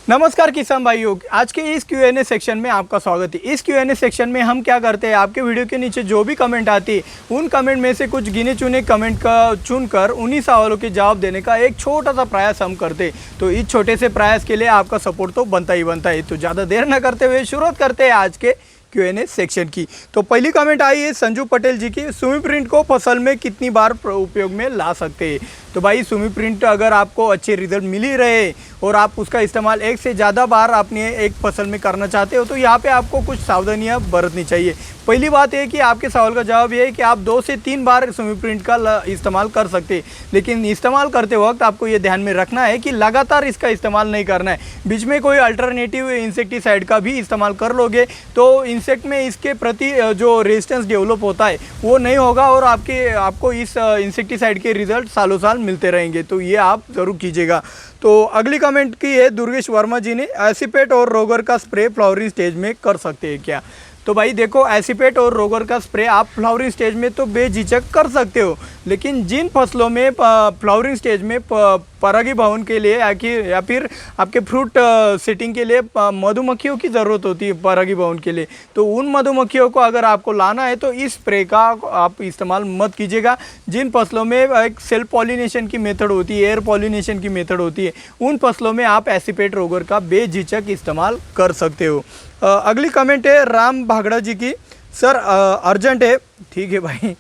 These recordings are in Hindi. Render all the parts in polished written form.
नमस्कार किसान भाइयों, आज के इस Q&A सेक्शन में आपका स्वागत है। इस Q&A सेक्शन में हम क्या करते हैं, आपके वीडियो के नीचे जो भी कमेंट आती है उन कमेंट में से कुछ गिने चुने कमेंट का चुनकर उन्हीं सवालों के जवाब देने का एक छोटा सा प्रयास हम करते हैं। तो इस छोटे से प्रयास के लिए आपका सपोर्ट तो बनता ही बनता है। तो ज़्यादा देर न करते हुए शुरुआत करते हैं आज के Q&A सेक्शन की। तो पहली कमेंट आई है संजू पटेल जी की, सुमी प्रिंट को फसल में कितनी बार उपयोग में ला सकते हैं। तो भाई सुमी प्रिंट अगर आपको अच्छे रिजल्ट मिल ही रहे और आप उसका इस्तेमाल एक से ज़्यादा बार अपने एक फसल में करना चाहते हो तो यहाँ पे आपको कुछ सावधानियाँ बरतनी चाहिए। पहली बात है कि आपके सवाल का जवाब ये है कि आप 2 से 3 बार सुमी प्रिंट का इस्तेमाल कर सकते हैं, लेकिन इस्तेमाल करते वक्त आपको ये ध्यान में रखना है कि लगातार इसका इस्तेमाल नहीं करना है। बीच में कोई अल्टरनेटिव इंसेक्टिसाइड का भी इस्तेमाल कर लोगे तो इंसेक्ट में इसके प्रति जो रेजिस्टेंस डेवलप होता है वो नहीं होगा और आपको इस इंसेक्टिसाइड के रिजल्ट सालों साल मिलते रहेंगे। तो ये आप ज़रूर कीजिएगा। तो अगली कमेंट की है दुर्गेश वर्मा जी ने, एसिपेट और रोगर का स्प्रे फ्लावरिंग स्टेज में कर सकते हैं क्या। तो भाई देखो, एसिपेट और रोगर का स्प्रे आप फ्लावरिंग स्टेज में तो बेझिझक कर सकते हो, लेकिन जिन फसलों में फ्लावरिंग स्टेज में परागीभवन के लिए या फिर आपके फ्रूट सेटिंग के लिए मधुमक्खियों की ज़रूरत होती है परागीभवन के लिए, तो उन मधुमक्खियों को अगर आपको लाना है तो इस स्प्रे का आप इस्तेमाल मत कीजिएगा। जिन फसलों में एक सेल्फ पॉलिनेशन की मेथड होती है, एयर पॉलिनेशन की मेथड होती है, उन फसलों में आप एसिपेट रोगर का बेझिझक इस्तेमाल कर सकते हो। अगली कमेंट है राम भागड़ा जी की, सर अर्जेंट है। ठीक है भाई,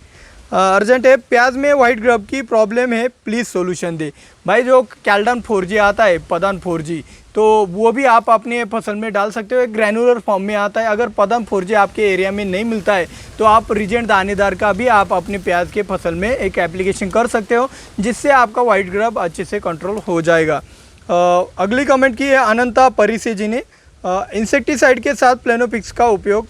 अर्जेंट है, प्याज में वाइट ग्रब की प्रॉब्लम है, प्लीज़ सॉल्यूशन दे। भाई जो कैल्डन 4G आता है, पदान 4G, तो वो भी आप अपने फसल में डाल सकते हो। एक ग्रैनुलर फॉर्म में आता है। अगर पदान 4G आपके एरिया में नहीं मिलता है तो आप रिजेंट दानेदार का भी आप अपने प्याज के फसल में एक एप्लीकेशन कर सकते हो, जिससे आपका वाइट ग्रब अच्छे से कंट्रोल हो जाएगा। अगली कमेंट की है अनंता परिसे जी ने, इंसेक्टिसाइड के साथ प्लेनोपिक्स का उपयोग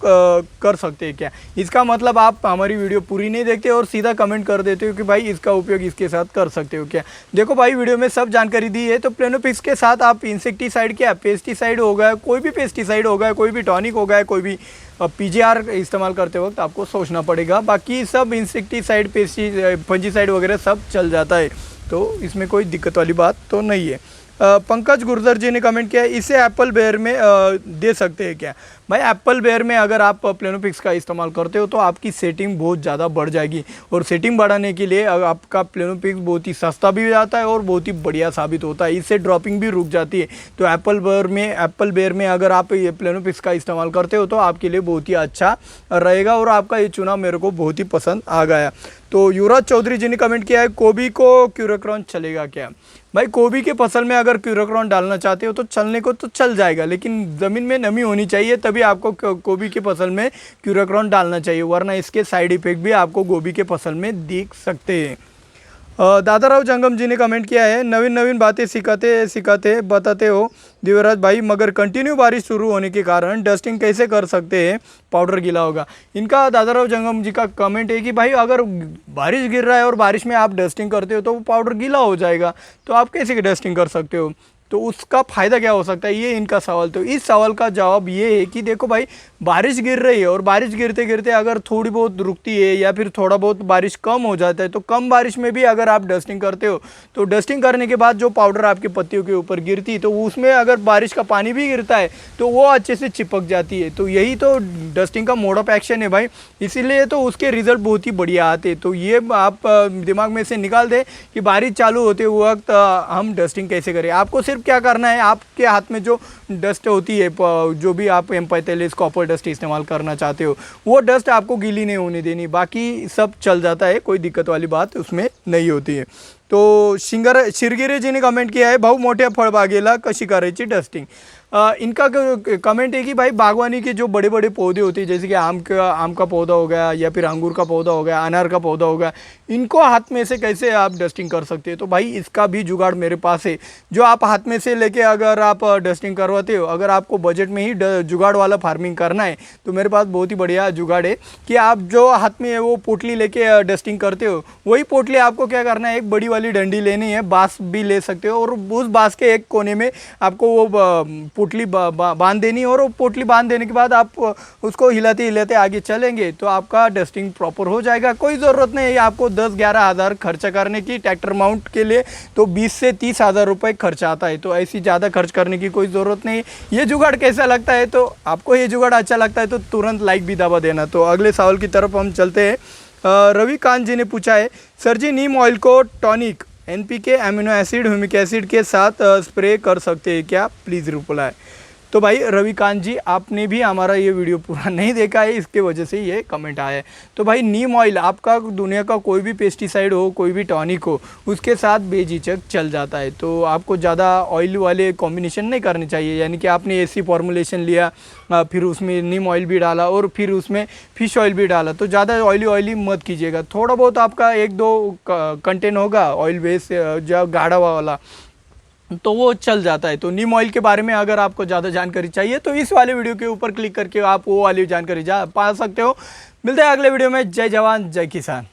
कर सकते हैं क्या। इसका मतलब आप हमारी वीडियो पूरी नहीं देखते और सीधा कमेंट कर देते हो कि भाई इसका उपयोग इसके साथ कर सकते हो क्या। देखो भाई, वीडियो में सब जानकारी दी है। तो प्लेनोपिक्स के साथ आप इंसेक्टिसाइड क्या, पेस्टिसाइड हो गया, कोई भी पेस्टिसाइड हो गया, कोई भी टॉनिक हो गया, कोई भी PGR इस्तेमाल करते वक्त आपको सोचना पड़ेगा। बाकी सब इंसेक्टिसाइड, फंजीसाइड वगैरह सब चल जाता है, तो इसमें कोई दिक्कत वाली बात तो नहीं है। पंकज गुर्जर जी ने कमेंट किया, इसे एप्पल बेयर में दे सकते हैं क्या। भाई एप्पल बेयर में अगर आप प्लेनोपिक्स का इस्तेमाल करते हो तो आपकी सेटिंग बहुत ज़्यादा बढ़ जाएगी, और सेटिंग बढ़ाने के लिए आपका प्लेनोपिक्स बहुत ही सस्ता भी हो जाता है और बहुत ही बढ़िया साबित होता है। इससे ड्रॉपिंग भी रुक जाती है। तो एप्पल बेयर में अगर आप ये प्लेनोपिक्स का इस्तेमाल करते हो तो आपके लिए बहुत ही अच्छा रहेगा, और आपका ये चुनाव मेरे को बहुत ही पसंद आ गया। तो युवराज चौधरी जी ने कमेंट किया है, गोभी को क्यूराक्रॉन चलेगा क्या। भाई गोभी के फसल में अगर क्यूराक्रॉन डालना चाहते हो तो चलने को तो चल जाएगा, लेकिन ज़मीन में नमी होनी चाहिए, तभी आपको गोभी के फसल में क्यूराक्रॉन डालना चाहिए, वरना इसके साइड इफेक्ट भी आपको गोभी के फसल में दिख सकते हैं। दादाराव जंगम जी ने कमेंट किया है, नवीन नवीन बातें सिखाते बताते हो दिव्यराज भाई, मगर कंटिन्यू बारिश शुरू होने के कारण डस्टिंग कैसे कर सकते हैं, पाउडर गीला होगा। इनका दादाराव जंगम जी का कमेंट है कि भाई अगर बारिश गिर रहा है और बारिश में आप डस्टिंग करते हो तो वो पाउडर गीला हो जाएगा, तो आप कैसे डस्टिंग कर सकते हो, तो उसका फ़ायदा क्या हो सकता है, ये इनका सवाल। तो इस सवाल का जवाब ये है कि देखो भाई, बारिश गिर रही है और बारिश गिरते गिरते अगर थोड़ी बहुत रुकती है या फिर थोड़ा बहुत बारिश कम हो जाता है, तो कम बारिश में भी अगर आप डस्टिंग करते हो तो डस्टिंग करने के बाद जो पाउडर आपके पत्तियों के ऊपर गिरती है तो उसमें अगर बारिश का पानी भी गिरता है तो वो अच्छे से चिपक जाती है। तो यही तो डस्टिंग का मोड ऑफ एक्शन है भाई, इसीलिए तो उसके रिजल्ट बहुत ही बढ़िया आते। तो ये आप दिमाग में से निकाल दें कि बारिश चालू होते वक्त हम डस्टिंग कैसे करें। आपको सिर्फ क्या करना है, आपके हाथ में जो डस्ट होती है, जो भी आप M45 कॉपर डस्ट इस्तेमाल करना चाहते हो, वो डस्ट आपको गीली नहीं होने देनी, बाकी सब चल जाता है, कोई दिक्कत वाली बात उसमें नहीं होती है। तो शिरगिरे जी ने कमेंट किया है, भाऊ मोठ्या फळबागेला कशी करायची डस्टिंग। इनका कमेंट है कि भाई बागवानी के जो बड़े बड़े पौधे होते हैं, जैसे कि आम का पौधा हो गया या फिर अंगूर का पौधा हो गया, अनार का पौधा हो गया, इनको हाथ में से कैसे आप डस्टिंग कर सकते हैं। तो भाई इसका भी जुगाड़ मेरे पास है, जो आप हाथ में से लेके अगर आप डस्टिंग करवाते हो, अगर आपको बजट में ही जुगाड़ वाला फार्मिंग करना है तो मेरे पास बहुत ही बढ़िया जुगाड़ है कि आप जो हाथ में वो पोटली लेके डस्टिंग करते हो, वही पोटली आपको क्या करना है, एक बड़ी वाली डंडी लेनी है, बांस भी ले सकते हो, और उस बांस के एक कोने में आपको वो पोटली बांध देनी, और वो पोटली बांध देने के बाद आप उसको हिलाते हिलाते आगे चलेंगे तो आपका डस्टिंग प्रॉपर हो जाएगा। कोई ज़रूरत नहीं है आपको 10-11 हज़ार खर्चा करने की ट्रैक्टर माउंट के लिए, तो 20 से 30 हज़ार रुपये खर्चा आता है, तो ऐसी ज़्यादा खर्च करने की कोई ज़रूरत नहीं। ये जुगाड़ कैसा लगता है, तो आपको ये जुगाड़ अच्छा लगता है तो तुरंत लाइक भी दबा देना। तो अगले सवाल की तरफ हम चलते हैं। रवि कांत जी ने पूछा है, सर जी नीम ऑयल को tonic, NPK, amino acid, humic acid के साथ स्प्रे कर सकते हैं क्या, प्लीज़ रिप्लाई। तो भाई रविकांत जी, आपने भी हमारा ये वीडियो पूरा नहीं देखा है, इसके वजह से ये कमेंट आया है। तो भाई नीम ऑयल आपका दुनिया का कोई भी पेस्टिसाइड हो, कोई भी टॉनिक हो, उसके साथ बेझिझक चल जाता है। तो आपको ज़्यादा ऑयल वाले कॉम्बिनेशन नहीं करने चाहिए, यानी कि आपने ऐसी फॉर्मुलेशन लिया, फिर उसमें नीम ऑयल भी डाला और फिर उसमें फिश ऑयल भी डाला, तो ज़्यादा ऑयली मत कीजिएगा। थोड़ा बहुत आपका 1-2 कंटेन होगा ऑयल बेस जो गाढ़ा वाला, तो वो चल जाता है। तो नीम ऑयल के बारे में अगर आपको ज़्यादा जानकारी चाहिए तो इस वाले वीडियो के ऊपर क्लिक करके आप वो वाली जानकारी पा सकते हो। मिलते हैं अगले वीडियो में। जय जवान जय किसान।